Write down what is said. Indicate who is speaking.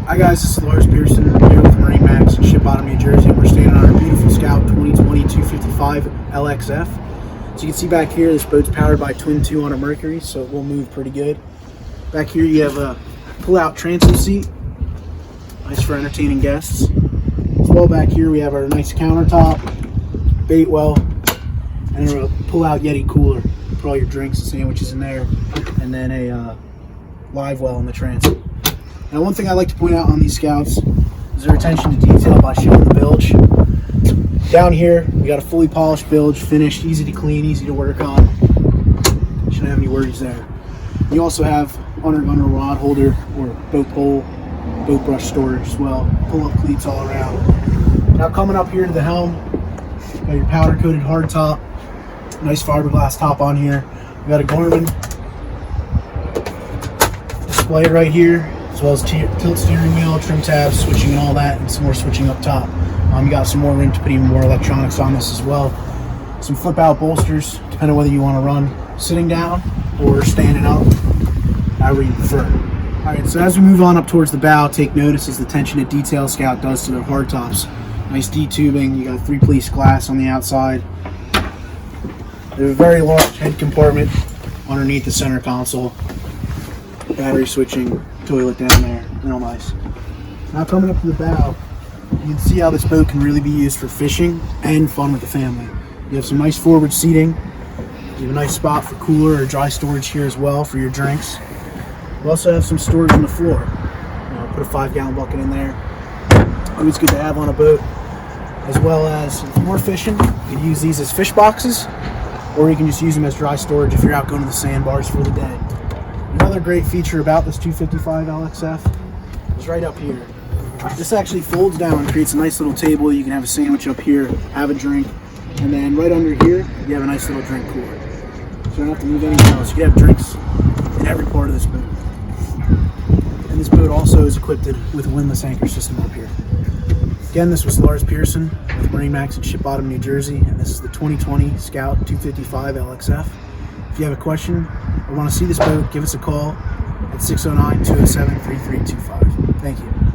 Speaker 1: Hi guys, this is Lars Pearson here with MarineMax in Ship Bottom, New Jersey. We're standing on our beautiful Scout 2020 255 LXF. So you can see back here, this boat's powered by twin 2 on a Mercury, so it will move pretty good. Back here you have a pull-out transom seat, nice for entertaining guests. As well back here we have our nice countertop, bait well, and a pull-out Yeti cooler. Put all your drinks and sandwiches in there, and then a live well in the transom. Now, one thing I like to point out on these Scouts is their attention to detail by showing the bilge. Down here, we got a fully polished bilge, finished, easy to clean, easy to work on. Shouldn't have any worries there. You also have under rod holder or boat pole, boat brush storage as well. Pull-up cleats all around. Now coming up here to the helm, got your powder-coated hard top, nice fiberglass top on here. We got a Garmin display right here, as well as tilt steering wheel, trim tabs, switching and all that, and some more switching up top. You got some more room to put even more electronics on this as well. Some flip out bolsters, depending on whether you want to run sitting down or standing up, however you prefer. Alright, so as we move on up towards the bow, take notice as the attention to detail Scout does to their hard tops. Nice D-tubing, you got 3-piece glass on the outside. There's a very large head compartment underneath the center console. Battery switching, toilet down there, real nice. Now coming up to the bow, you can see how this boat can really be used for fishing and fun with the family. You have some nice forward seating. You have a nice spot for cooler or dry storage here as well for your drinks. You also have some storage on the floor. Put a 5-gallon bucket in there. Always good to have on a boat. As well as, if you're fishing, you can use these as fish boxes, or you can just use them as dry storage if you're out going to the sandbars for the day. Another great feature about this 255 LXF is right up here. This actually folds down and creates a nice little table. You can have a sandwich up here, have a drink, and then right under here, you have a nice little drink cooler. So you don't have to move anything else. You can have drinks in every part of this boat. And this boat also is equipped with a windlass anchor system up here. Again, this was Lars Pearson with MarineMax in Ship Bottom, New Jersey, and this is the 2020 Scout 255 LXF. If you have a question or want to see this boat, give us a call at 609-207-3325. Thank you.